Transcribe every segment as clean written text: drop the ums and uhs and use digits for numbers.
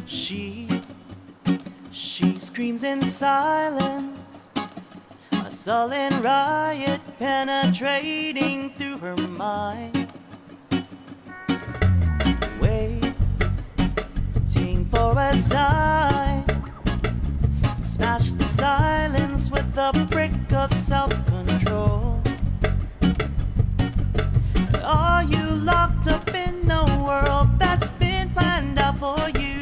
She screams in silence, a sullen riot penetrating through her mind. Waiting for a sign to smash the silence with a brick of self-control. Are you locked up in a world that's been planned out for you?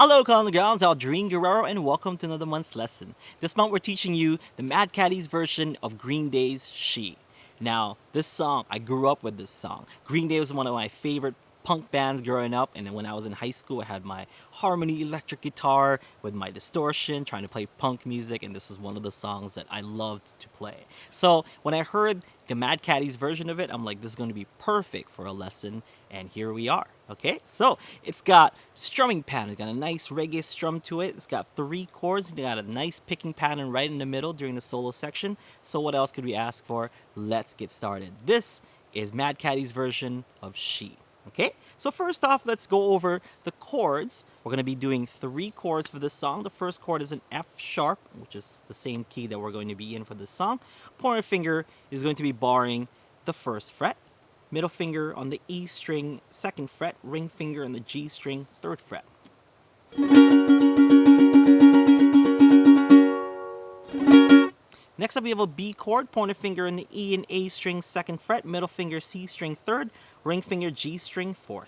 Hello, Colin Grounds, Aldrine Guerrero, and welcome to another month's lesson. This month we're teaching you the Mad Caddies version of Green Day's She. Now, this song, I grew up with this song. Green Day was one of my favorite punk bands growing up, and then when I was in high school, I had my harmony electric guitar with my distortion, trying to play punk music, and this is one of the songs that I loved to play. So when I heard the Mad Caddies version of it, I'm like, this is going to be perfect for a lesson, and here we are. Okay, so it's got strumming pattern. It's got a nice reggae strum to it. It's got 3 chords. It's got a nice picking pattern right in the middle during the solo section. So what else could we ask for? Let's get started. This is Mad Caddies' version of She. Okay, so first off, let's go over the chords. We're going to be doing 3 chords for this song. The first chord is an F sharp, which is the same key that we're going to be in for this song. Pointer finger is going to be barring the 1st fret. Middle finger on the E string, 2nd fret. Ring finger on the G string, 3rd fret. Next up, we have a B chord. Pointer finger in the E and A string, 2nd fret. Middle finger C string, 3rd. Ring finger G string, 4th.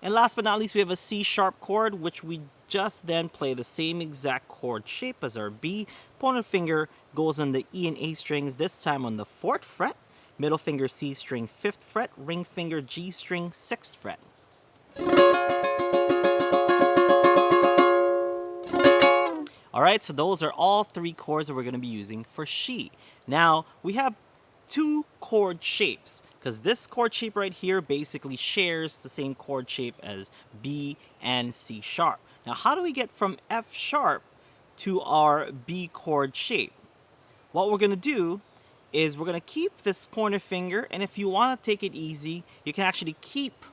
And last but not least, we have a C sharp chord, which we just then play the same exact chord shape as our B. Pointer finger goes on the E and A strings, this time on the 4th fret. Middle finger C string, 5th fret. Ring finger G string, 6th fret. Alright, so those are all 3 chords that we're going to be using for She. Now, we have 2 chord shapes, because this chord shape right here basically shares the same chord shape as B and C sharp. Now, how do we get from F sharp to our B chord shape? What we're going to do is we're going to keep this pointer finger, and if you want to take it easy, you can actually keep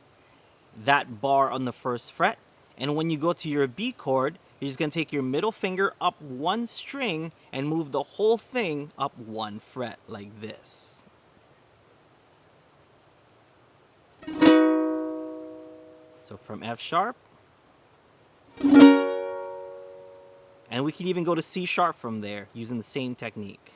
that bar on the 1st fret, and when you go to your B chord, you're just going to take your middle finger up 1 string and move the whole thing up 1 fret like this. So from F sharp, and we can even go to C sharp from there using the same technique.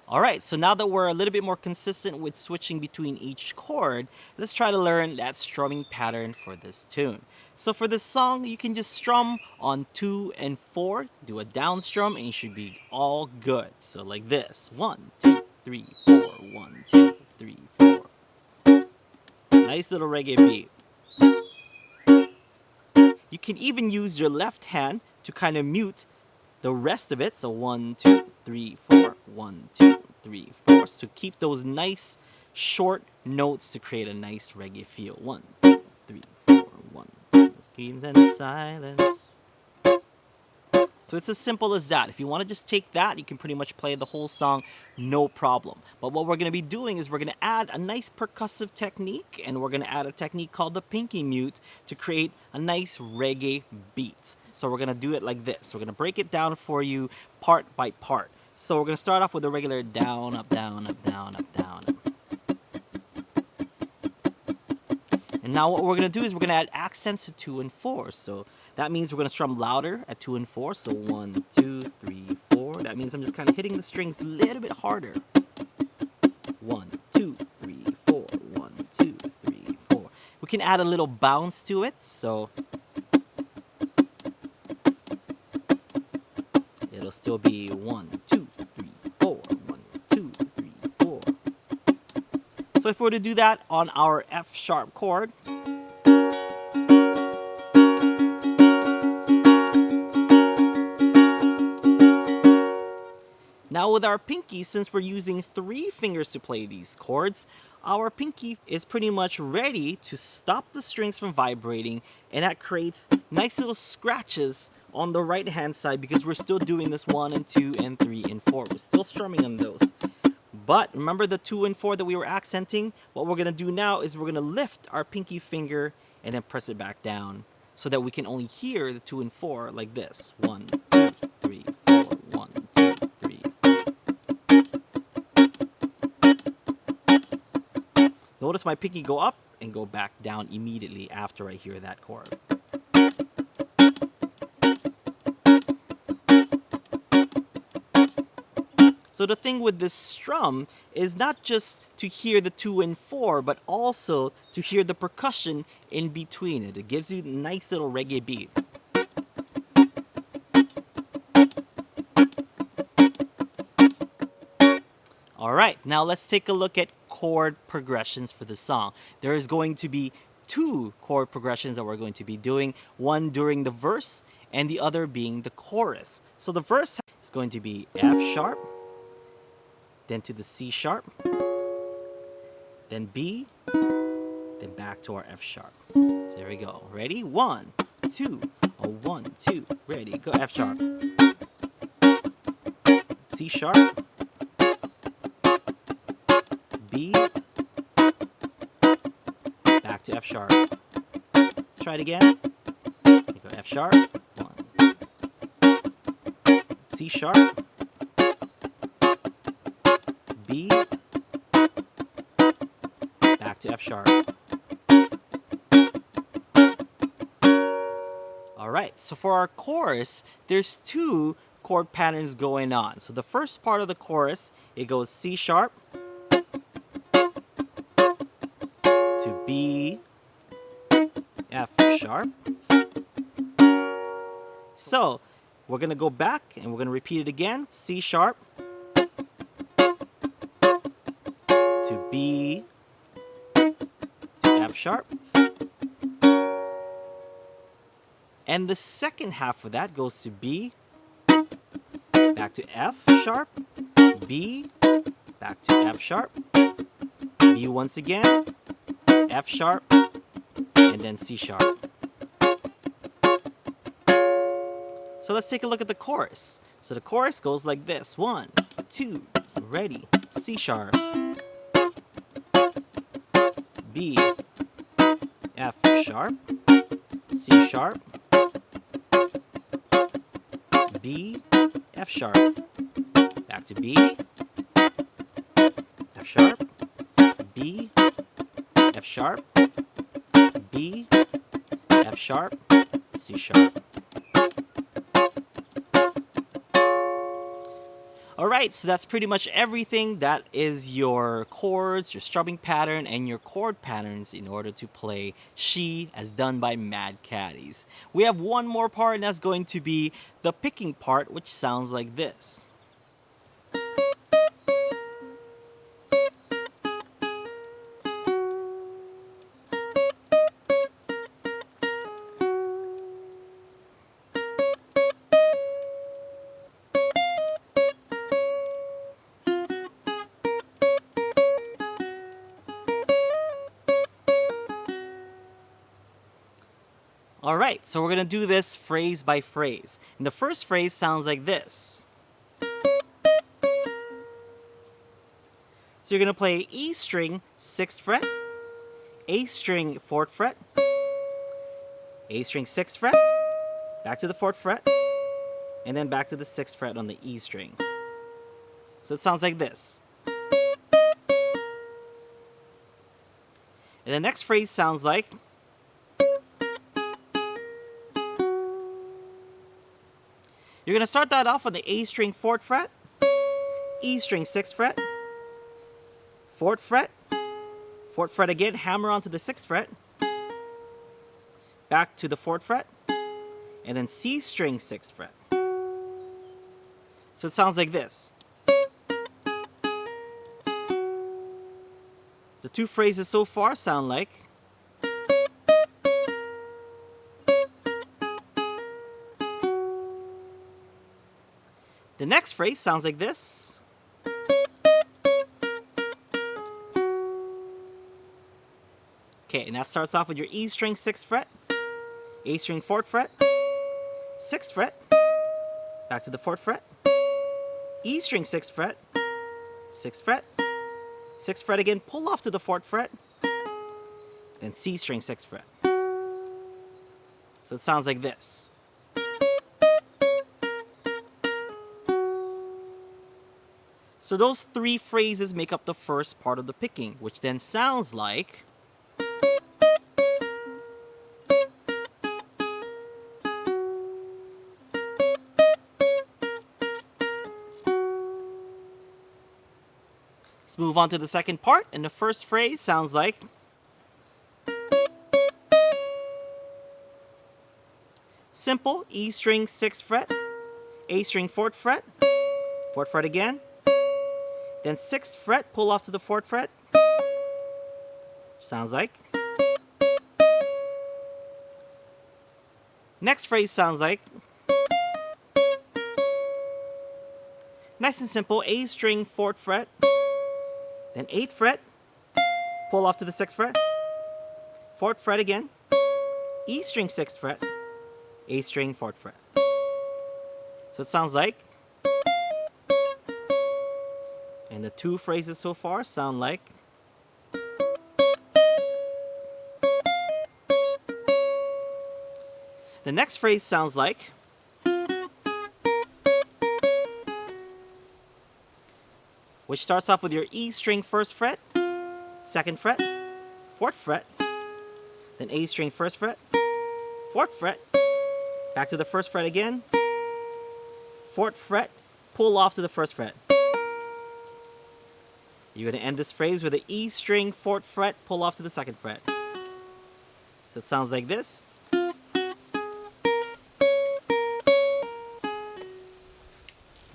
Alright, so now that we're a little bit more consistent with switching between each chord, let's try to learn that strumming pattern for this tune. So for this song, you can just strum on 2 and 4, do a down strum, and you should be all good. So like this, 1, 2, 3, 4, 1, 2, 3, 4. Nice little reggae beat. You can even use your left hand to kind of mute the rest of it. So 1, 2, 3, 4, 1, 2, 3, 4. So keep those nice short notes to create a nice reggae feel. 1, 2, 3, 4, 1, 2. Screams and silence. So it's as simple as that. If you want to just take that, you can pretty much play the whole song, no problem. But what we're going to be doing is we're going to add a nice percussive technique, and we're going to add a technique called the pinky mute to create a nice reggae beat. So we're going to do it like this. We're going to break it down for you part by part. So we're going to start off with a regular down, up, down, up, down, up, down. And now what we're going to do is we're going to add accents to 2 and 4. So that means we're going to strum louder at 2 and 4. So 1, 2, 3, 4. That means I'm just kind of hitting the strings a little bit harder. 1, 2, 3, 4. 1, 2, 3, 4. We can add a little bounce to it. So it'll still be 1, 2, 3, 4. 1, 2, 3, 4. So if we were to do that on our F sharp chord, now with our pinky, since we're using 3 fingers to play these chords, our pinky is pretty much ready to stop the strings from vibrating, and that creates nice little scratches on the right hand side because we're still doing this 1 and 2 and 3 and 4. We're still strumming on those. But remember the 2 and 4 that we were accenting? What we're going to do now is we're going to lift our pinky finger and then press it back down so that we can only hear the 2 and 4 like this. 1, 2, 3, 4, 1, 2, 3. Notice my pinky go up and go back down immediately after I hear that chord. So the thing with this strum is not just to hear the 2 and 4, but also to hear the percussion in between it. It gives you a nice little reggae beat. Alright, now let's take a look at chord progressions for the song. There is going to be 2 chord progressions that we're going to be doing, one during the verse and the other being the chorus. So the verse is going to be F sharp, then to the C sharp, then B, then back to our F sharp. So here we go. Ready? 1, 2, 1, 2, ready, go F sharp, C sharp, B, back to F sharp. Let's try it again. Go F sharp, 1, C sharp, B, back to F sharp. Alright, so for our chorus, there's 2 chord patterns going on. So the first part of the chorus, it goes C sharp to B, F sharp. So we're going to go back and we're going to repeat it again. C sharp to B, to F sharp. And the second half of that goes to B, back to F sharp, B, back to F sharp, B once again, F sharp, and then C sharp. So let's take a look at the chorus. So the chorus goes like this. 1, 2, ready, C sharp, B, F sharp, C sharp, B, F sharp, back to B, F sharp, B, F sharp, B, F sharp, C sharp. Alright, so that's pretty much everything. That is your chords, your strumming pattern, and your chord patterns in order to play She as done by Mad Caddies. We have one more part, and that's going to be the picking part, which sounds like this. Alright, so we're going to do this phrase by phrase. And the first phrase sounds like this. So you're going to play E string 6th fret, A string 4th fret, A string 6th fret, back to the 4th fret, and then back to the 6th fret on the E string. So it sounds like this. And the next phrase sounds like, you're going to start that off on the A string 4th fret, E string 6th fret, 4th fret, 4th fret again, hammer onto the 6th fret, back to the 4th fret, and then C string 6th fret. So it sounds like this. The two phrases so far sound like, the next phrase sounds like this. Okay, and that starts off with your E string 6th fret, A string 4th fret, 6th fret, back to the 4th fret, E string 6th fret, 6th fret, 6th fret again, pull off to the 4th fret, then C string 6th fret. So it sounds like this. So those 3 phrases make up the first part of the picking, which then sounds like... Let's move on to the second part, and the first phrase sounds like... Simple, E string 6th fret, A string 4th fret, 4th fret again, then 6th fret, pull off to the 4th fret. Sounds like. Next phrase sounds like. Nice and simple, A string 4th fret, then 8th fret, pull off to the 6th fret, 4th fret again, E string 6th fret, A string 4th fret. So it sounds like. And the 2 phrases so far sound like. The next phrase sounds like. Which starts off with your E string 1st fret, 2nd fret, 4th fret, then A string 1st fret, 4th fret, back to the 1st fret again, 4th fret, pull off to the 1st fret. You're going to end this phrase with an E string 4th fret, pull off to the 2nd fret. So it sounds like this.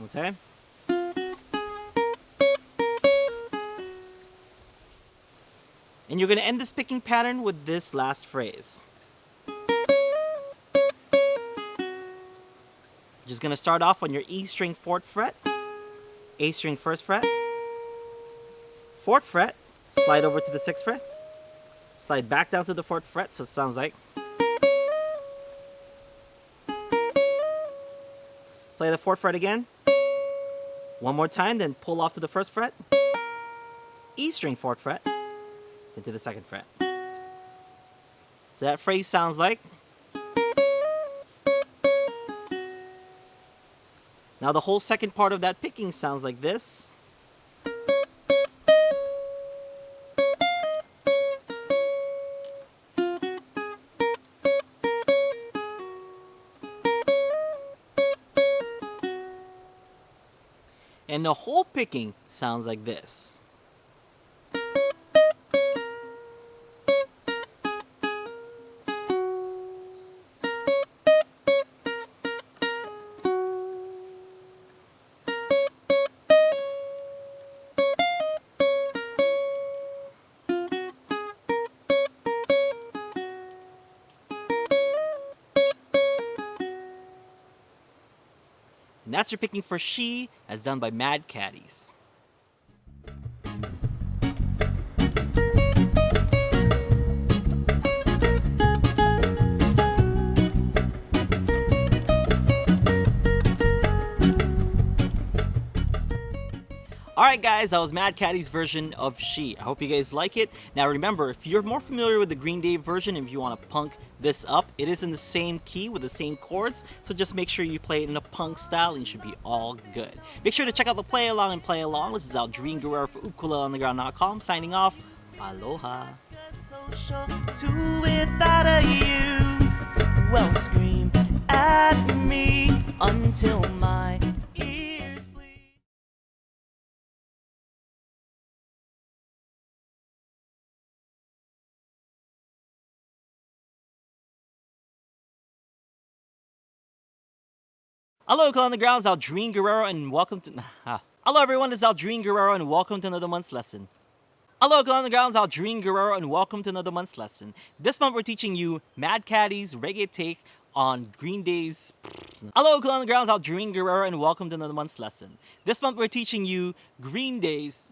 Okay? And you're going to end this picking pattern with this last phrase. Just going to start off on your E string 4th fret, A string 1st fret, 4th fret, slide over to the 6th fret, slide back down to the 4th fret, so it sounds like. Play the 4th fret again. One more time, then pull off to the 1st fret, E string 4th fret, then to the 2nd fret. So that phrase sounds like. Now the whole second part of that picking sounds like this. And the whole picking sounds like this. And that's your picking for She, as done by Mad Caddies. Alright guys, that was Mad Caddies' version of She. I hope you guys like it. Now remember, if you're more familiar with the Green Day version, if you want to punk this up, it is in the same key with the same chords, so just make sure you play it in a punk style and you should be all good. Make sure to check out the play along and play along. This is Aldrin Guerrero for ukuleleontheground.com signing off. Aloha. Well, scream at me until my ears bleed. Hello, Ukulele on the Ground. It's Aldrin Guerrero, and welcome to. Hello, everyone. This is Aldrin Guerrero, and welcome to another month's lesson. Hello, Ukulele on the Ground. It's Aldrin Guerrero, and welcome to another month's lesson. This month, we're teaching you Mad Caddies' reggae take on Green Day's. Hello, Ukulele on the Ground. It's Aldrin Guerrero, and welcome to another month's lesson. This month, we're teaching you Green Day's.